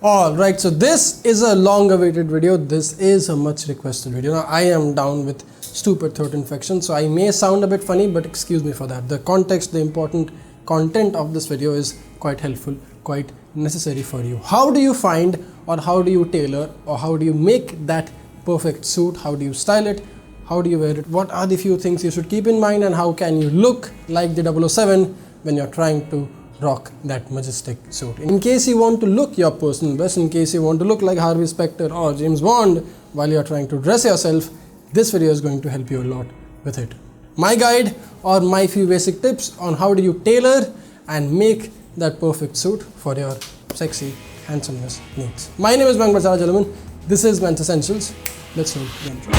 Alright, so this is a long awaited video. This is a much requested video. Now I am down with stupid throat infection, so I may sound a bit funny, but excuse me for that. The context, the important content of this video is quite helpful, quite necessary for you. How do you find, or how do you tailor, or how do you make that perfect suit? How do you style it? How do you wear it? What are the few things you should keep in mind, and how can you look like the 007 when you're trying to rock that majestic suit? In case you want to look your personal best, in case you want to look like Harvey Specter or James Bond while you're trying to dress yourself, this video is going to help you a lot with it. My guide, or my few basic tips on how do you tailor and make that perfect suit for your sexy handsomeness needs. My name is Mayank Bhattacharya, gentlemen. This is Men's Essentials. Let's roll the intro.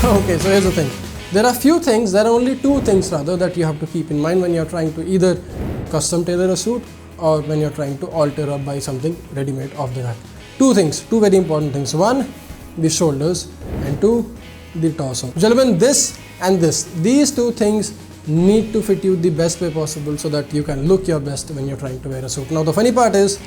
Okay, so here's the thing. There are only two things rather that you have to keep in mind when you're trying to either custom tailor a suit or when you're trying to alter or buy something ready-made off the rack. Two very important things. One, the shoulders, and two, the torso. Gentlemen, this and this, these two things need to fit you the best way possible so that you can look your best when you're trying to wear a suit. Now, the funny part is,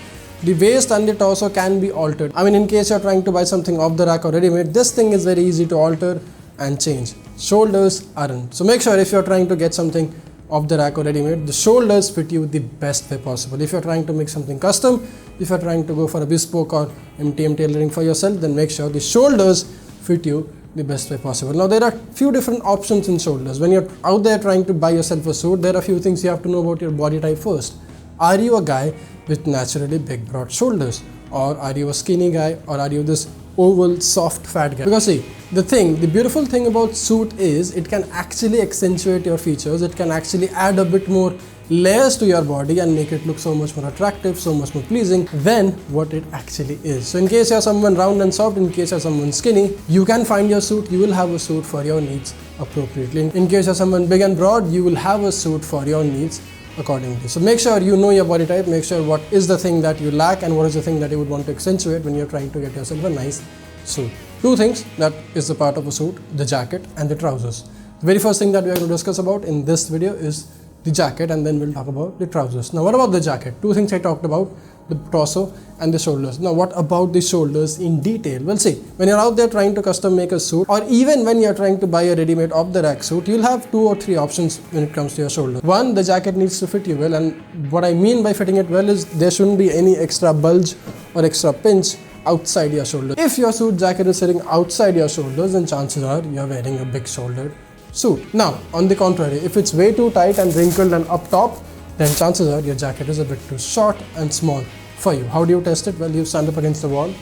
the waist and the torso can be altered. I mean, in case you're trying to buy something off the rack or ready-made, this thing is very easy to alter and change. Shoulders aren't. So make sure if you're trying to get something off the rack or ready-made, the shoulders fit you the best way possible. If you're trying to make something custom, if you're trying to go for a bespoke or MTM tailoring for yourself, then make sure the shoulders fit you the best way possible. Now, there are few different options in shoulders. When you're out there trying to buy yourself a suit, there are a few things you have to know about your body type first. Are you a guy with naturally big broad shoulders, or are you a skinny guy, or are you this oval soft fat guy? Because see, the beautiful thing about suit is it can actually accentuate your features. It can actually add a bit more layers to your body and make it look so much more attractive, so much more pleasing than what it actually is. So in case you're someone round and soft, in case you're someone skinny, you can find your suit. You will have a suit for your needs appropriately. In case you're someone big and broad, you will have a suit for your needs accordingly. So make sure you know your body type, make sure what is the thing that you lack and what is the thing that you would want to accentuate when you're trying to get yourself a nice suit. Two things that is the part of a suit: the jacket and the trousers. The very first thing that we are going to discuss about in this video is the jacket, and then we'll talk about the trousers. Now, what about the jacket? Two things I talked about: the torso and the shoulders. Now, what about the shoulders in detail? Well, see, when you're out there trying to custom make a suit, or even when you're trying to buy a ready-made off the rack suit, you'll have two or three options when it comes to your shoulders. One, the jacket needs to fit you well, and what I mean by fitting it well is there shouldn't be any extra bulge or extra pinch outside your shoulder. If your suit jacket is sitting outside your shoulders, then chances are you're wearing a big shouldered suit. Now, on the contrary, if it's way too tight and wrinkled and up top, then chances are your jacket is a bit too short and small for you. How do you test it? Well, you stand up against the wall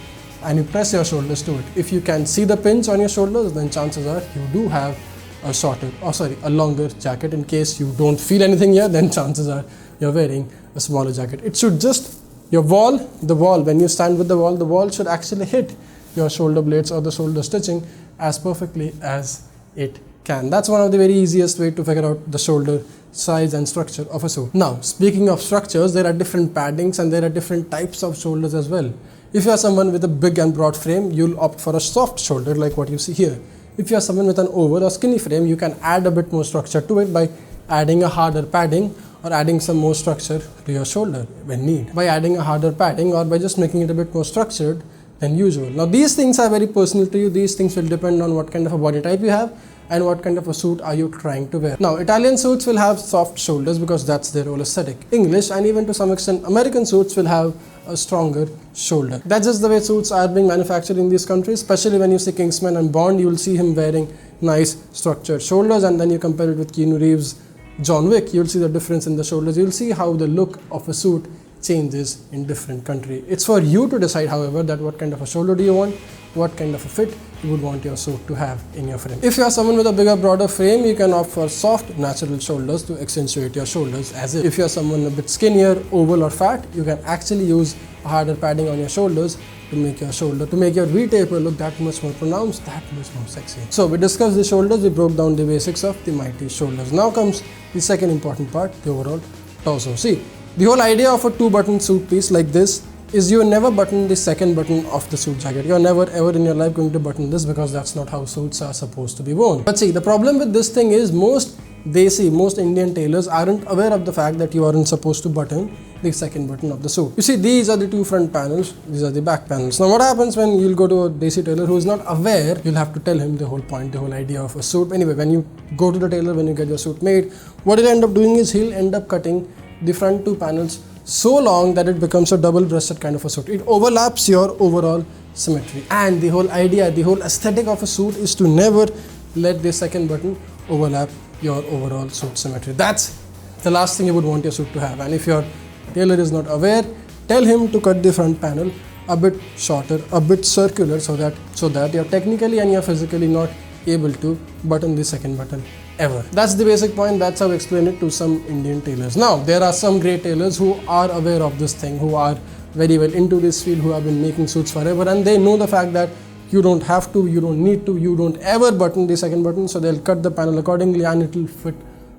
and you press your shoulders to it. If you can see the pinch on your shoulders, then chances are you do have a longer jacket. In case you don't feel anything here, then chances are you're wearing a smaller jacket. It should just, the wall, when you stand with the wall should actually hit your shoulder blades or the shoulder stitching as perfectly as it can. That's one of the very easiest way to figure out the shoulder size and structure of a suit. Now, speaking of structures, there are different paddings and there are different types of shoulders as well. If you are someone with a big and broad frame, you'll opt for a soft shoulder like what you see here. If you are someone with an oval or skinny frame, you can add a bit more structure to it by adding a harder padding or adding some more structure to your shoulder when need. By adding a harder padding or by just making it a bit more structured than usual. Now, these things are very personal to you. These things will depend on what kind of a body type you have and what kind of a suit are you trying to wear. Now, Italian suits will have soft shoulders because that's their whole aesthetic. English and even to some extent American suits will have a stronger shoulder. That's just the way suits are being manufactured in these countries. Especially when you see Kingsman and Bond, you will see him wearing nice structured shoulders, and then you compare it with Keanu Reeves' John Wick, you'll see the difference in the shoulders. You'll see how the look of a suit changes in different countries. It's for you to decide, however, that what kind of a shoulder do you want, what kind of a fit you would want your suit to have in your frame. If you are someone with a bigger, broader frame, you can opt for soft, natural shoulders to accentuate your shoulders. As if you're someone a bit skinnier, oval or fat, you can actually use a harder padding on your shoulders to make your V-taper look that much more pronounced, that much more sexy. So we discussed the shoulders, we broke down the basics of the mighty shoulders. Now comes the second important part, the overall torso. See, the whole idea of a two-button suit piece like this is you never button the second button of the suit jacket. You're never ever in your life going to button this because that's not how suits are supposed to be worn. But see, the problem with this thing is most Indian tailors aren't aware of the fact that you aren't supposed to button the second button of the suit. You see, these are the two front panels, these are the back panels. Now what happens when you'll go to a Desi tailor who is not aware, you'll have to tell him the whole point, the whole idea of a suit. Anyway, when you go to the tailor, when you get your suit made, what he'll end up doing is he'll end up cutting the front two panels so long that it becomes a double-breasted kind of a suit. It overlaps your overall symmetry. And the whole idea, the whole aesthetic of a suit is to never let the second button overlap your overall suit symmetry. That's the last thing you would want your suit to have. And if your tailor is not aware, tell him to cut the front panel a bit shorter, a bit circular, so that you're technically and you're physically not able to button the second button ever. That's the basic point. That's how I explain it to some Indian tailors. Now, there are some great tailors who are aware of this thing, who are very well into this field, who have been making suits forever, and they know the fact that you don't have to, you don't need to, you don't ever button the second button, so they'll cut the panel accordingly and it will fit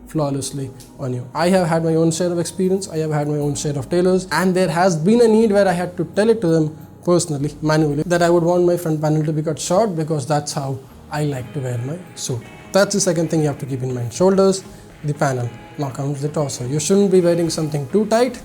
flawlessly on you. I have had my own share of experience, I have had my own share of tailors, and there has been a need where I had to tell it to them personally, manually, that I would want my front panel to be cut short because that's how I like to wear my suit. That's the second thing you have to keep in mind. Shoulders, the panel. Now comes the torso. You shouldn't be wearing something too tight.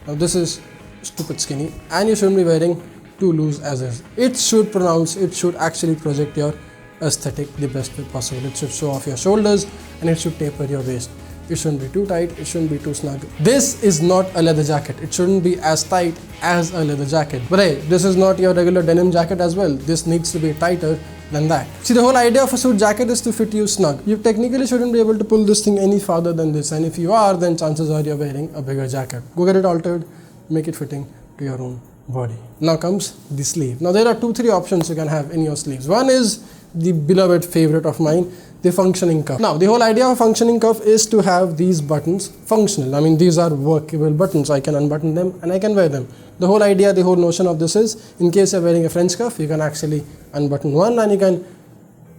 Now this is stupid skinny, and you shouldn't be wearing too loose as is. It should actually project your aesthetic the best way possible. It should show off your shoulders and it should taper your waist. It shouldn't be too tight, it shouldn't be too snug. This is not a leather jacket. It shouldn't be as tight as a leather jacket. But hey, this is not your regular denim jacket as well. This needs to be tighter than that. See, the whole idea of a suit jacket is to fit you snug. You technically shouldn't be able to pull this thing any farther than this, and if you are, then chances are you're wearing a bigger jacket. Go get it altered, make it fitting to your own body. Now comes the sleeve. Now there are 2-3 options you can have in your sleeves. One is the beloved favorite of mine, the functioning cuff. Now the whole idea of functioning cuff is to have these buttons functional. I mean, these are workable buttons. I can unbutton them and I can wear them. The whole idea, the whole notion of this is, in case you're wearing a French cuff, you can actually unbutton one and you can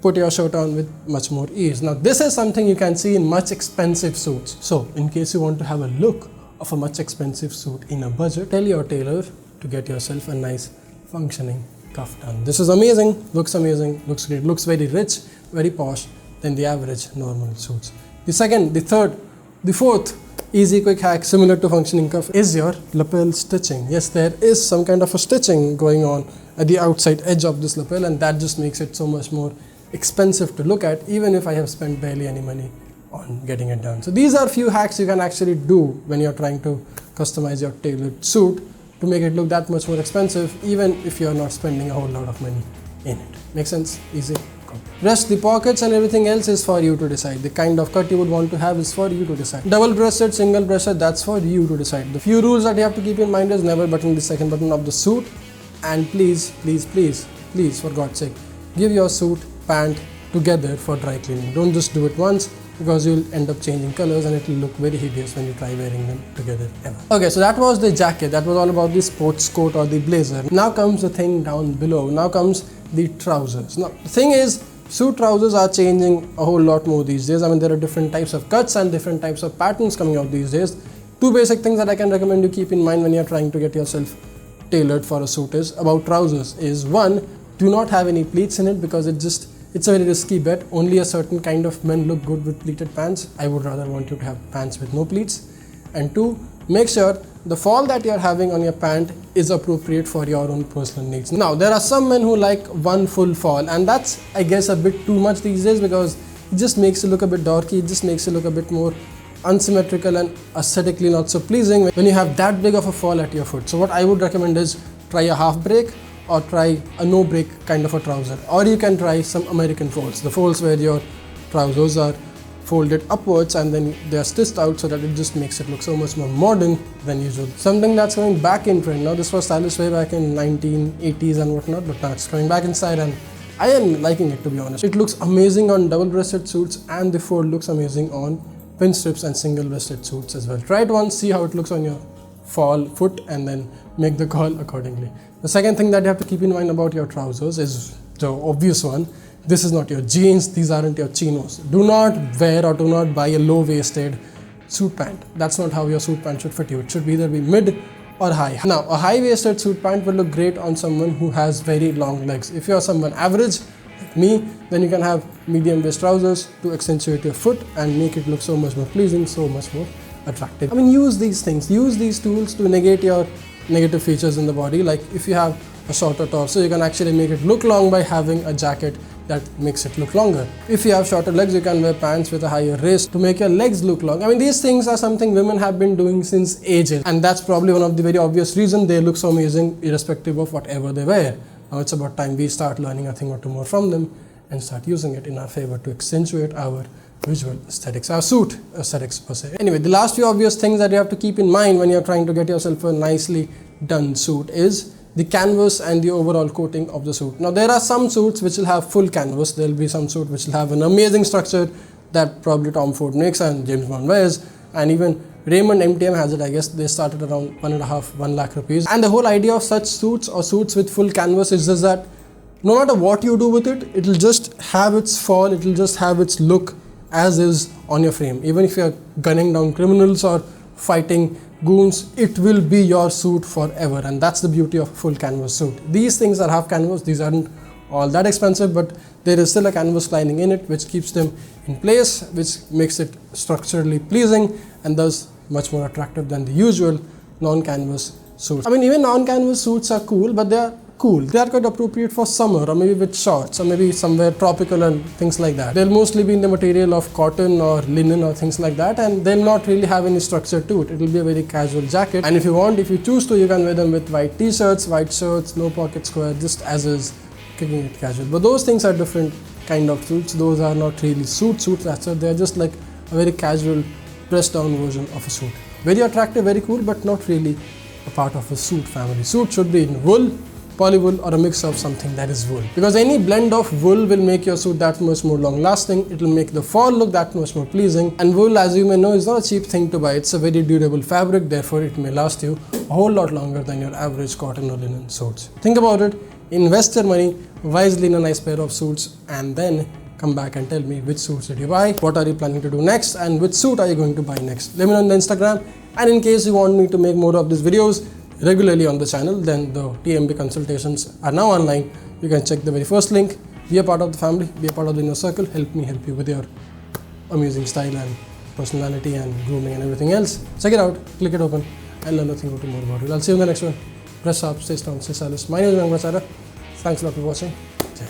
put your shirt on with much more ease. Now this is something you can see in much expensive suits. So in case you want to have a look of a much expensive suit in a budget, tell your tailor to get yourself a nice functioning cuff done. This is amazing, looks great, looks very rich, very posh than the average normal suits. The second, the third, the fourth easy quick hack similar to functioning cuff is your lapel stitching. Yes, there is some kind of a stitching going on at the outside edge of this lapel, and that just makes it so much more expensive to look at, even if I have spent barely any money on getting it done. So these are few hacks you can actually do when you're trying to customize your tailored suit to make it look that much more expensive, even if you're not spending a whole lot of money in it. Make sense? Easy? Cool. Rest, the pockets and everything else is for you to decide. The kind of cut you would want to have is for you to decide. Double-breasted, single-breasted, that's for you to decide. The few rules that you have to keep in mind is never button the second button of the suit, and please, for God's sake, give your suit, pant together for dry cleaning. Don't just do it once, because you'll end up changing colors and it will look very hideous when you try wearing them together ever. Okay, so that was the jacket. That was all about the sports coat or the blazer. Now comes the thing down below. Now comes the trousers. Now the thing is, suit trousers are changing a whole lot more these days. I mean, there are different types of cuts and different types of patterns coming out these days. Two basic things that I can recommend you keep in mind when you're trying to get yourself tailored for a suit is about trousers is, one, do not have any pleats in it, because it's a very risky bet. Only a certain kind of men look good with pleated pants. I would rather want you to have pants with no pleats. And two, make sure the fall that you're having on your pant is appropriate for your own personal needs. Now, there are some men who like one full fall, and that's, I guess, a bit too much these days, because it just makes you look a bit dorky. It just makes you look a bit more unsymmetrical and aesthetically not so pleasing when you have that big of a fall at your foot. So what I would recommend is try a half break, or try a no break kind of a trouser, or you can try some American folds, the folds where your trousers are folded upwards and then they are stitched out, so that it just makes it look so much more modern than usual. Something that's going back in trend now. This was stylish way back in 1980s and whatnot, but now it's coming back inside and I am liking it, to be honest. It looks amazing on double-breasted suits, and the fold looks amazing on pin strips and single-breasted suits as well. Try it once, see how it looks on your fall foot, and then make the call accordingly. The second thing that you have to keep in mind about your trousers is the obvious one. This is not your jeans, these aren't your chinos. Do not wear or do not buy a low-waisted suit pant. That's not how your suit pant should fit you. It should either be mid or high. Now, a high-waisted suit pant will look great on someone who has very long legs. If you are someone average, like me, then you can have medium waist trousers to accentuate your foot and make it look so much more pleasing, so much more attractive. I mean, use these things, use these tools to negate your negative features in the body. Like if you have a shorter torso, you can actually make it look long by having a jacket that makes it look longer. If you have shorter legs, you can wear pants with a higher waist to make your legs look long. I mean, these things are something women have been doing since ages, and that's probably one of the very obvious reasons they look so amazing irrespective of whatever they wear. Now it's about time we start learning a thing or two more from them and start using it in our favor to accentuate our visual aesthetics, our suit aesthetics per se. Anyway, the last few obvious things that you have to keep in mind when you're trying to get yourself a nicely done suit is the canvas and the overall coating of the suit. Now there are some suits which will have full canvas. There will be some suit which will have an amazing structure that probably Tom Ford makes and James Bond wears, and even Raymond MTM has it. I guess they started around 1 lakh rupees. And the whole idea of such suits or suits with full canvas is just that no matter what you do with it, it will just have its fall, it will just have its look as is on your frame. Even if you're gunning down criminals or fighting goons, it will be your suit forever, and that's the beauty of a full canvas suit. These things are half canvas, these aren't all that expensive, but there is still a canvas lining in it which keeps them in place, which makes it structurally pleasing and thus much more attractive than the usual non-canvas suits. I mean, even non-canvas suits are cool, but they are cool. They are quite appropriate for summer, or maybe with shorts, or maybe somewhere tropical and things like that. They'll mostly be in the material of cotton or linen or things like that, and they'll not really have any structure to it. It will be a very casual jacket, and if you choose to, you can wear them with white t-shirts, white shirts, no pocket square, just as is, kicking it casual. But those things are different kind of suits. Those are not really suits, that's it. They're just like a very casual, pressed down version of a suit. Very attractive, very cool, but not really a part of a suit family. Suit should be in wool, polywool, or a mix of something that is wool, because any blend of wool will make your suit that much more long lasting. It will make the fall look that much more pleasing, and wool, as you may know, is not a cheap thing to buy. It's a very durable fabric, therefore it may last you a whole lot longer than your average cotton or linen suits. Think about it, invest your money wisely in a nice pair of suits, and then come back and tell me which suits did you buy, what are you planning to do next, and which suit are you going to buy next. Let me know on the Instagram, and in case you want me to make more of these videos regularly on the channel, then the TMB consultations are now online. You can check the very first link. Be a part of the family, be a part of the inner circle, help me help you with your amusing style and personality and grooming and everything else. Check it out, click it open, and learn a thing or two more about it. I'll see you in the next one. Press up, stay strong, stay stylish. My name is Rangachara. Thanks a lot for watching. Jai.